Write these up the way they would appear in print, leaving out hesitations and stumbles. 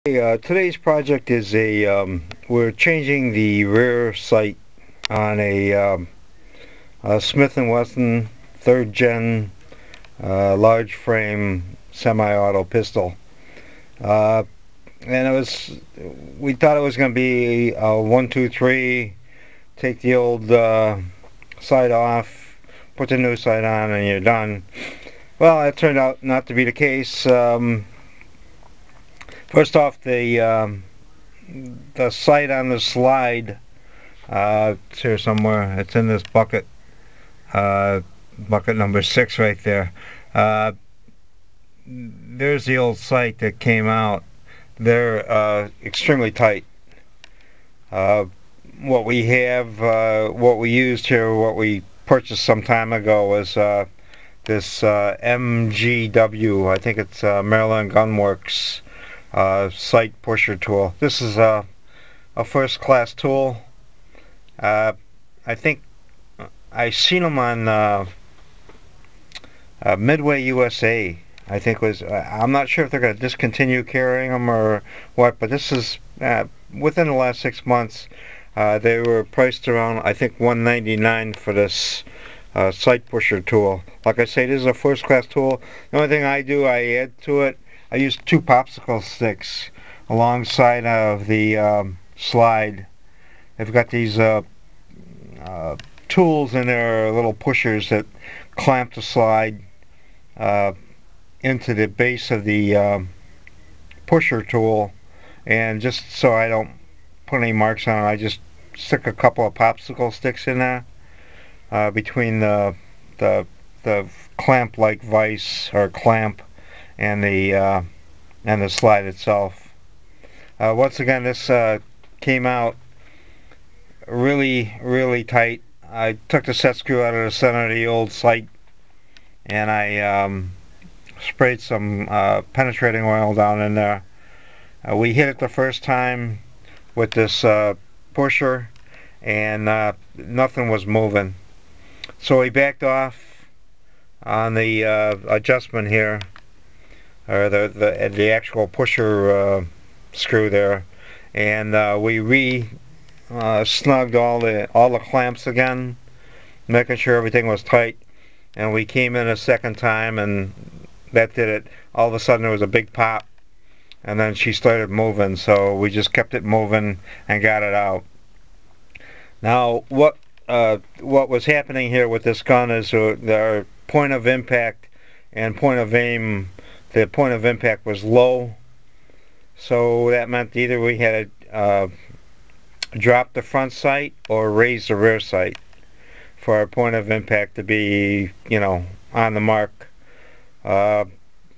Today's project is we're changing the rear sight on a Smith & Wesson 3rd gen large frame semi-auto pistol. And we thought it was going to be a 1, 2, 3, take the old sight off, put the new sight on, and you're done. Well, that turned out not to be the case. First off, the sight on the slide, it's here somewhere. It's in this bucket, bucket number 6 right there. There's the old sight that came out. They're extremely tight. What we used here, what we purchased some time ago was this MGW. I think it's Maryland Gunworks sight pusher tool. This is a first-class tool. I think I seen them on Midway USA. I think I'm not sure if they're going to discontinue carrying them or what, but this is within the last 6 months. They were priced around, I think, $199 for this sight pusher tool. Like I say, this is a first-class tool. The only thing I do, I add to it. I use 2 popsicle sticks alongside of the slide. They've got these tools in there, little pushers that clamp the slide into the base of the pusher tool, and just so I don't put any marks on it, I just stick a couple of popsicle sticks in there between the clamp-like vise or clamp and the slide itself. Once again, this came out really tight. I took the set screw out of the center of the old sight, and I sprayed some penetrating oil down in there. We hit it the first time with this pusher, and nothing was moving. So we backed off on the adjustment here, or the actual pusher screw there, and we snugged all the clamps again, making sure everything was tight. And we came in a second time, and that did it. All of a sudden there was a big pop, and then she started moving, so we just kept it moving and got it out. Now what was happening here with this gun is their point of impact and point of aim, the point of impact was low, so that meant either we had to drop the front sight or raise the rear sight for our point of impact to be, on the mark.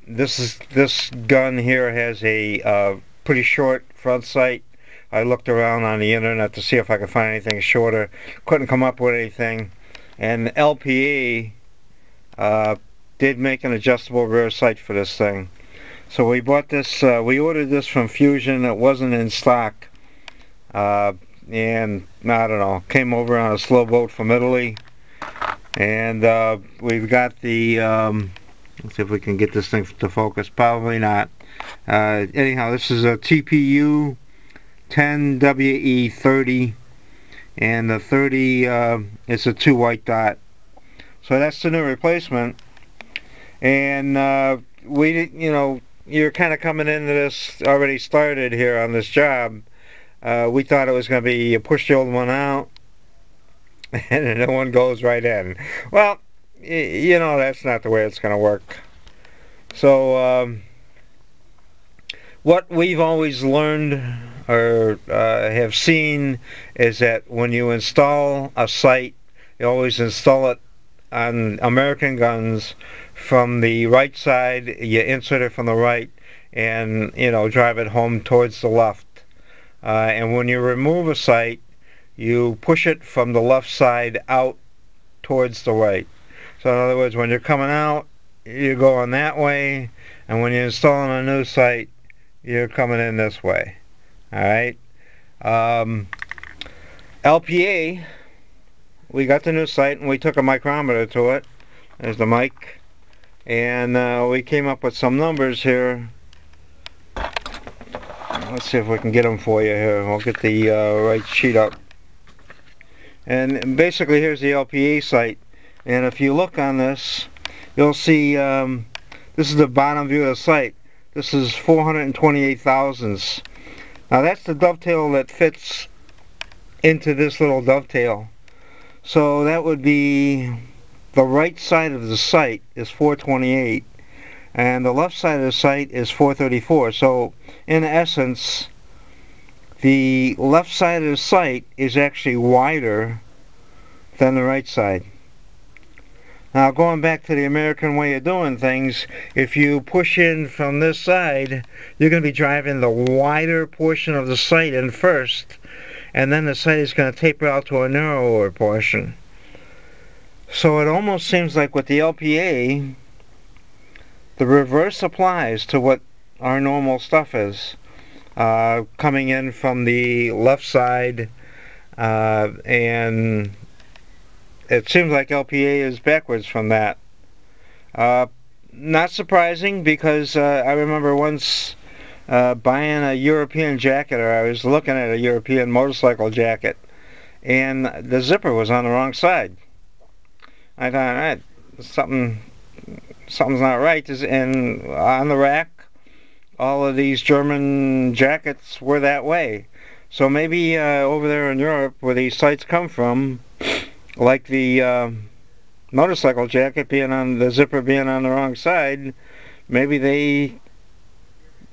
This gun here has a pretty short front sight. I looked around on the internet to see if I could find anything shorter. Couldn't come up with anything. And LPA did make an adjustable rear sight for this thing. So we bought this, we ordered this from Fusion. It wasn't in stock. And I don't know, came over on a slow boat from Italy. And we've got the, let's see if we can get this thing to focus. Probably not. Anyhow, this is a TPU 10WE30, and the 30 is a 2 white dot. So that's the new replacement. And you're kind of coming into this already started here on this job. We thought it was going to be you push the old one out and the new one goes right in. Well, that's not the way it's going to work. So what we've always learned or have seen is that when you install a sight, you always install it on American guns from the right side. You insert it from the right and drive it home towards the left. And when you remove a sight, you push it from the left side out towards the right. So in other words, when you're coming out, you're going that way, and when you're installing a new sight, you're coming in this way. Alright? LPA, we got the new sight, and we took a micrometer to it. There's the mic. And we came up with some numbers here. Let's see if we can get them for you here. We'll get the right sheet up. And basically here's the LPA sight. And if you look on this, you'll see this is the bottom view of the sight. This is 428 thousandths. Now that's the dovetail that fits into this little dovetail. So that would be the right side of the sight is 428 and the left side of the sight is 434. So in essence, the left side of the sight is actually wider than the right side. Now going back to the American way of doing things, if you push in from this side, you're going to be driving the wider portion of the sight in first, and then the sight is going to taper out to a narrower portion. So it almost seems like with the LPA, the reverse applies to what our normal stuff is. Coming in from the left side, and it seems like LPA is backwards from that. Not surprising, because I remember once buying a European jacket, or I was looking at a European motorcycle jacket, and the zipper was on the wrong side. I thought, alright, something's not right. And on the rack, all of these German jackets were that way. So maybe over there in Europe, where these sights come from, like the motorcycle jacket being on the zipper being on the wrong side, maybe they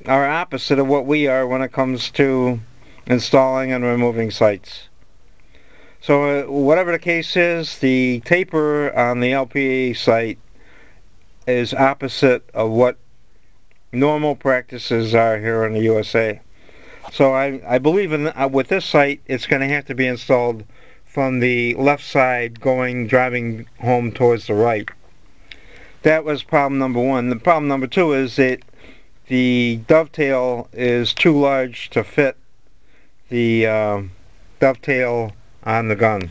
are opposite of what we are when it comes to installing and removing sights. So whatever the case is, the taper on the LPA sight is opposite of what normal practices are here in the USA. So I believe with this sight, it's going to have to be installed from the left side driving home towards the right. That was problem number one. The problem number two is that the dovetail is too large to fit the dovetail on the gun.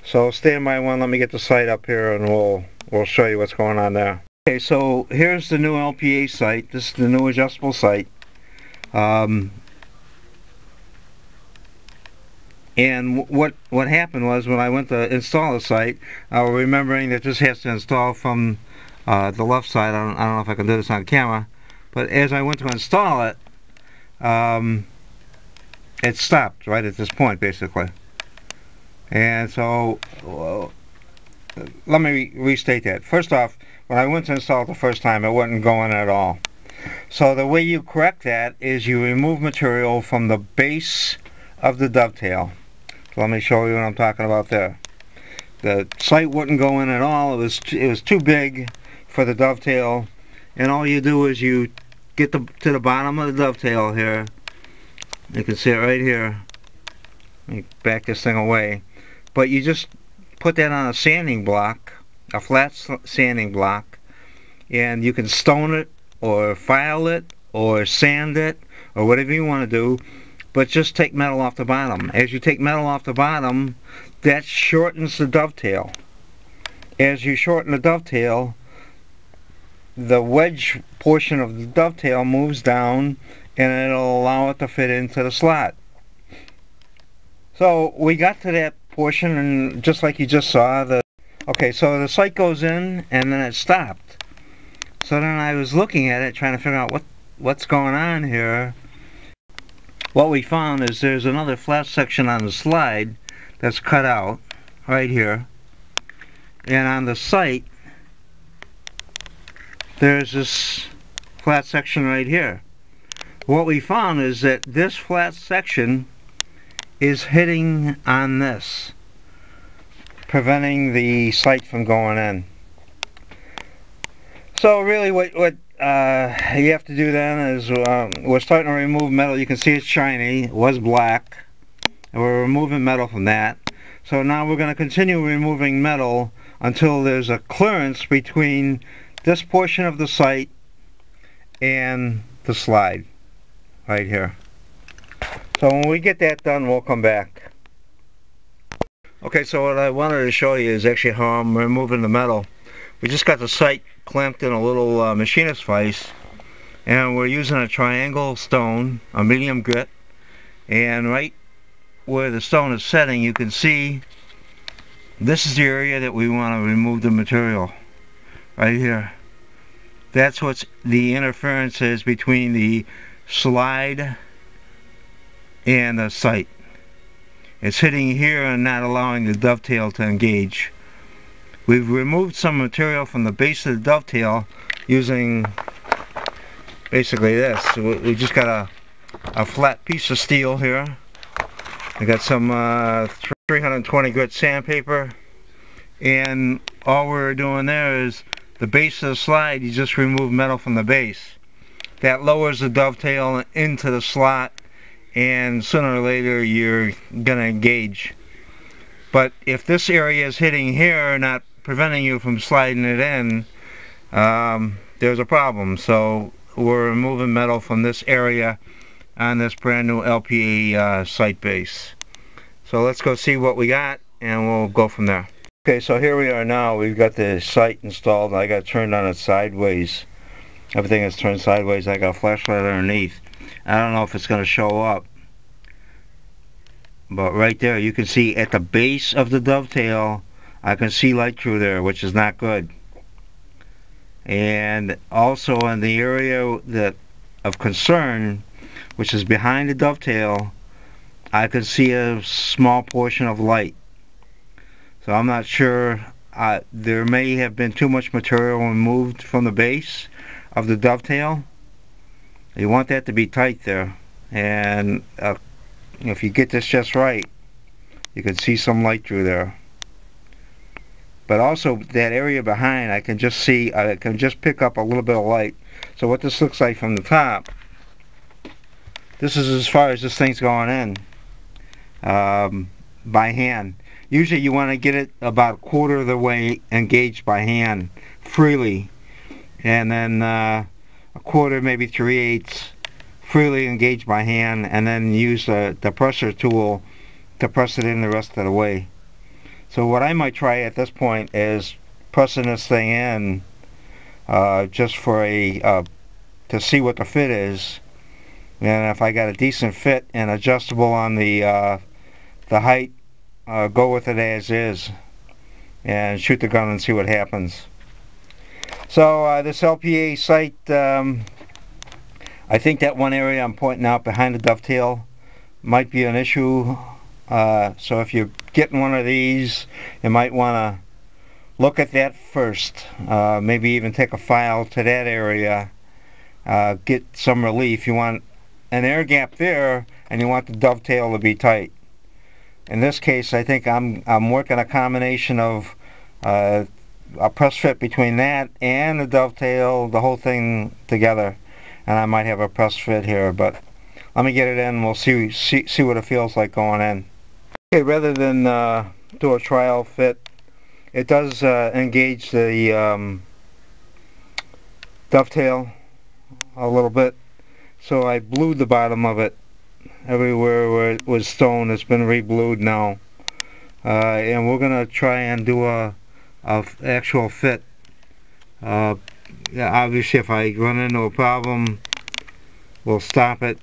So stand by one, let me get the sight up here and we'll show you what's going on there. Okay, so here's the new LPA sight. This is the new adjustable sight. And what happened was, when I went to install the sight, remembering that this has to install from the left side. I don't know if I can do this on camera, but as I went to install it, it stopped right at this point, basically. And so let me restate that. First off, when I went to install it the first time, it wasn't going at all. So the way you correct that is you remove material from the base of the dovetail. So let me show you what I'm talking about there. The sight wouldn't go in at all. It was too big for the dovetail, and all you do is you get to the bottom of the dovetail here. You can see it right here. Let me back this thing away. But you just put that on a sanding block, a flat sanding block, and you can stone it or file it or sand it or whatever you want to do, but just take metal off the bottom. As you take metal off the bottom, that shortens the dovetail. As you shorten the dovetail, the wedge portion of the dovetail moves down, and it'll allow it to fit into the slot. So we got to that portion, and just like you just saw, okay, so the sight goes in and then it stopped. So then I was looking at it, trying to figure out what's going on here. What we found is there's another flat section on the slide that's cut out right here, and on the sight there's this flat section right here. What we found is that this flat section is hitting on this, preventing the sight from going in. So really what you have to do then is we're starting to remove metal. You can see it's shiny. It was black, and we're removing metal from that. So now we're going to continue removing metal until there's a clearance between this portion of the sight and the slide right here. So when we get that done, we'll come back. Okay, so what I wanted to show you is actually how I'm removing the metal. We just got the sight clamped in a little machinist vise, and we're using a triangle stone, a medium grit, and right where the stone is setting, you can see this is the area that we want to remove the material, right here. That's what the interference is between the slide and the sight. It's hitting here and not allowing the dovetail to engage. We've removed some material from the base of the dovetail using basically this. We just got a flat piece of steel here. I got some 320 grit sandpaper, and all we're doing there is the base of the slide. You just remove metal from the base. That lowers the dovetail into the slot, and sooner or later you're gonna engage. But if this area is hitting here, not preventing you from sliding it in, there's a problem. So we're removing metal from this area on this brand new LPA sight base. So let's go see what we got, and we'll go from there. Okay, so here we are now. We've got the sight installed. I got it turned on it sideways. Everything is turned sideways. I got a flashlight underneath. I don't know if it's going to show up, but right there you can see at the base of the dovetail, I can see light through there, which is not good. And also in the area of concern, which is behind the dovetail, I can see a small portion of light. So I'm not sure. There may have been too much material removed from the base of the dovetail. You want that to be tight there, and if you get this just right, you can see some light through there. But also that area behind, I can just pick up a little bit of light. So what this looks like from the top, this is as far as this thing's going in by hand. Usually you want to get it about a quarter of the way engaged by hand freely, and then a quarter, maybe 3/8 freely engaged by hand, and then use the presser tool to press it in the rest of the way. So what I might try at this point is pressing this thing in just for to see what the fit is, and if I got a decent fit and adjustable on the height, go with it as is and shoot the gun and see what happens. So this LPA sight, I think that one area I'm pointing out behind the dovetail might be an issue. So if you're getting one of these, you might want to look at that first. Maybe even take a file to that area. Get some relief. You want an air gap there, and you want the dovetail to be tight. In this case, I think I'm working a combination of a press fit between that and the dovetail, the whole thing together. And I might have a press fit here, but let me get it in and we'll see what it feels like going in. Okay, rather than do a trial fit, it does engage the dovetail a little bit. So I blued the bottom of it. Everywhere where it was stone, it's been re-blued now. And we're going to try and do a actual fit. Yeah, obviously if I run into a problem, we'll stop it.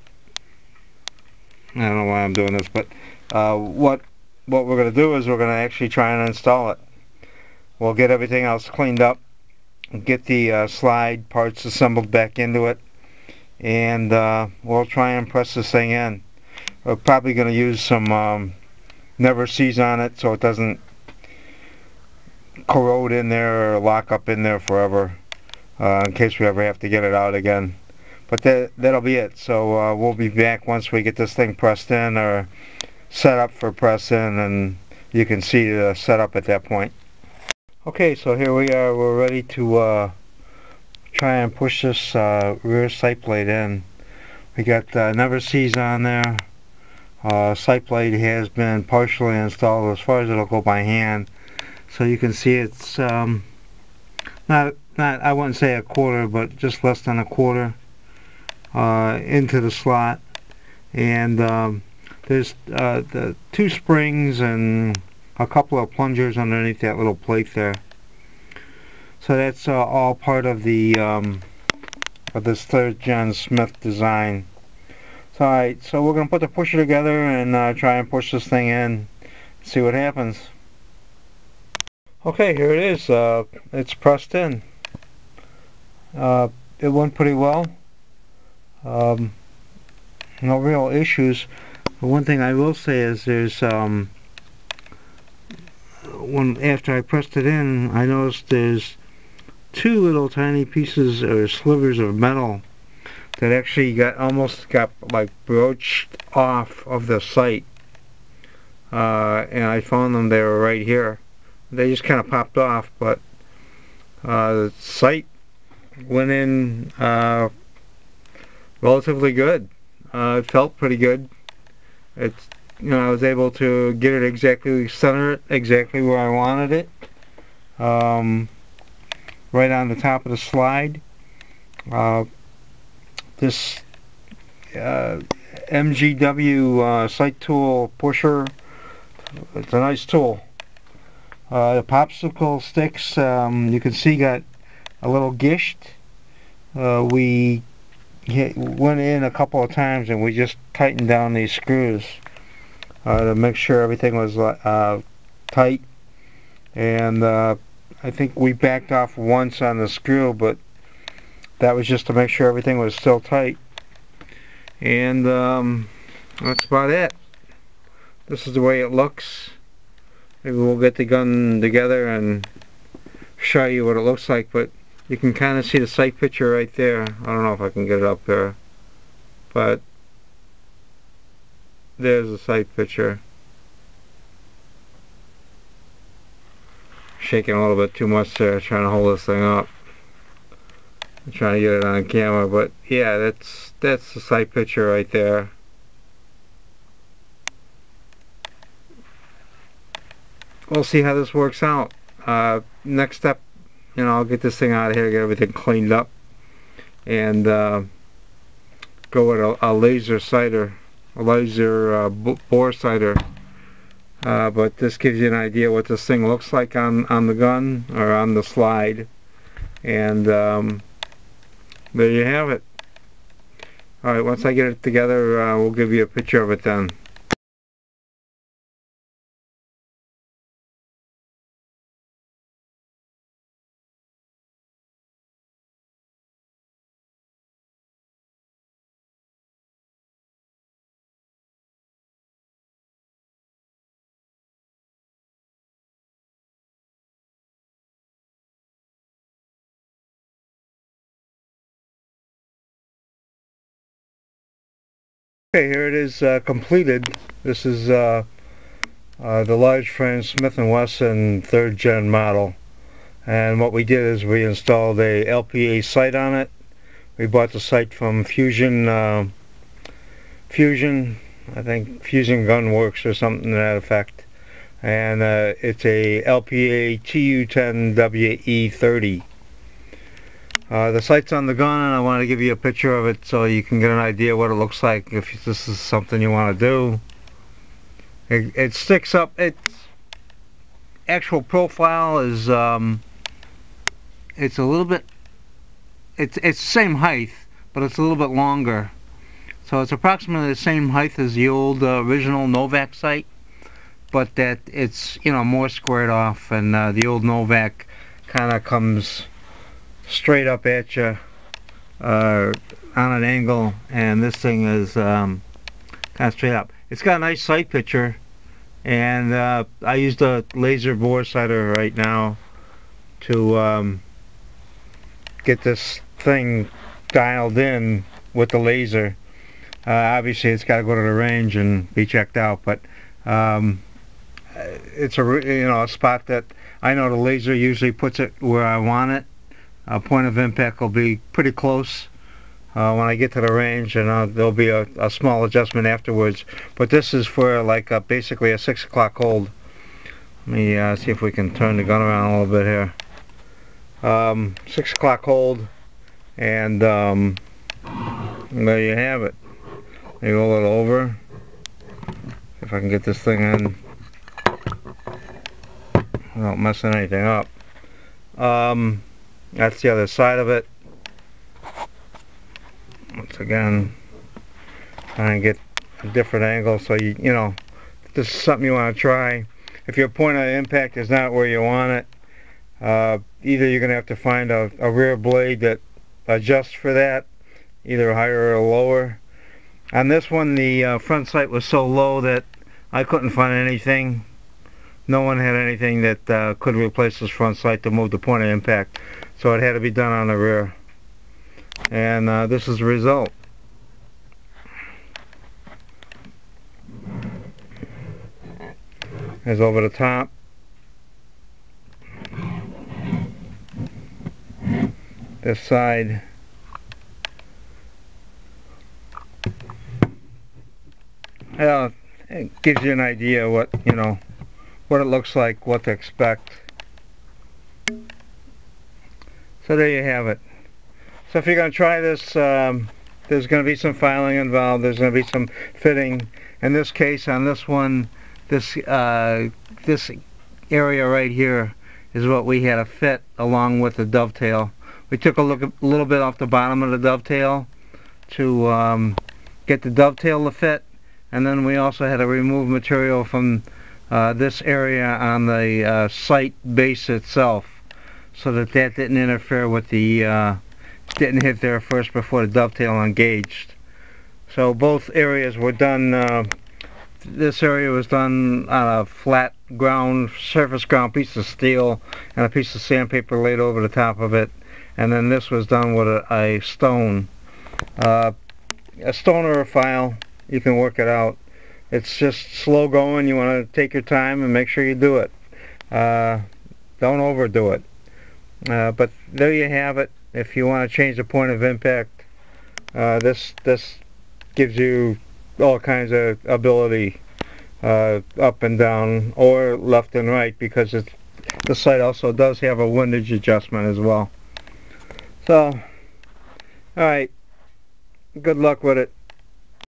I don't know why I'm doing this, but what we're going to do is we're going to actually try and install it. We'll get everything else cleaned up, get the slide parts assembled back into it, and we'll try and press this thing in. We're probably going to use some never sees on it so it doesn't corrode in there or lock up in there forever, in case we ever have to get it out again. But that'll be it. So we'll be back once we get this thing pressed in or set up for press in, and you can see the setup at that point. Okay, so here we are. We're ready to try and push this rear sight plate in. We got never sees on there. Sight plate has been partially installed as far as it'll go by hand. So you can see it's not I wouldn't say a quarter, but just less than a quarter into the slot. And there's the two springs and a couple of plungers underneath that little plate there. So that's all part of the with this 3rd gen Smith design. So, alright, so we're going to put the pusher together and try and push this thing in, see what happens. Okay, here it is. It's pressed in. It went pretty well. No real issues. But one thing I will say is there's after I pressed it in, I noticed there's 2 little tiny pieces or slivers of metal that actually almost got like broached off of the sight, and I found them. They were right here. They just kind of popped off, but the sight went in relatively good. It felt pretty good. It's, I was able to get it center it exactly where I wanted it, right on the top of the slide. This MGW sight tool pusher, it's a nice tool. The popsicle sticks, you can see, got a little gished. We went in a couple of times and we just tightened down these screws to make sure everything was tight, and I think we backed off once on the screw, but that was just to make sure everything was still tight. And that's about it. This is the way it looks. Maybe we'll get the gun together and show you what it looks like, but you can kind of see the sight picture right there. I don't know if I can get it up there, but there's the sight picture. Shaking a little bit too much there, trying to hold this thing up. I'm trying to get it on camera, but yeah, that's the sight picture right there. We'll see how this works out. Next step, I'll get this thing out of here, get everything cleaned up, and go with a laser sighter, a laser bore sighter. But this gives you an idea what this thing looks like on the gun, or on the slide. And there you have it. Alright, once I get it together, we'll give you a picture of it then. Okay, here it is completed. This is the large frame Smith & Wesson 3rd gen model. And what we did is we installed a LPA sight on it. We bought the sight from Fusion, I think Fusion Gun Works or something to that effect. And it's a LPA TU10WE30. The sight's on the gun, and I want to give you a picture of it so you can get an idea what it looks like if this is something you want to do. It sticks up. Its actual profile is it's a little bit, it's the same height, but it's a little bit longer. So it's approximately the same height as the old original Novak sight, but that it's more squared off, and the old Novak kind of comes straight up at you on an angle, and this thing is kind of straight up. It's got a nice sight picture, and I used a laser bore sighter right now to get this thing dialed in with the laser. Obviously it's got to go to the range and be checked out, but it's a spot that I know the laser usually puts it where I want it. Point of impact will be pretty close when I get to the range, and there'll be a small adjustment afterwards. But this is for like basically a 6 o'clock hold. Let me see if we can turn the gun around a little bit here. 6 o'clock hold, and there you have it. Maybe a little over. If I can get this thing in without messing anything up. That's the other side of it. Once again, try and get a different angle so you know, this is something you want to try. If your point of impact is not where you want it, either you're going to have to find a rear blade that adjusts for that, either higher or lower. On this one, the front sight was so low that I couldn't find anything. No one had anything that could replace this front sight to move the point of impact, so it had to be done on the rear. And this is the result. Here's over the top. This side. Yeah, it gives you an idea what, you know, what it looks like, what to expect. So there you have it. So if you're going to try this, there's going to be some filing involved, there's going to be some fitting. In this case, on this one, this area right here is what we had to fit along with the dovetail. We took a little bit off the bottom of the dovetail to get the dovetail to fit, and then we also had to remove material from this area on the sight base itself, so that didn't interfere with the didn't hit there first before the dovetail engaged. So both areas were done. This area was done on a flat ground, surface ground piece of steel and a piece of sandpaper laid over the top of it, and then this was done with a stone. A stone or a file, you can work it out. It's just slow going. You want to take your time and make sure you do it. Don't overdo it. But there you have it. If you want to change the point of impact, this gives you all kinds of ability, up and down or left and right, because the sight also does have a windage adjustment as well. So, alright, good luck with it.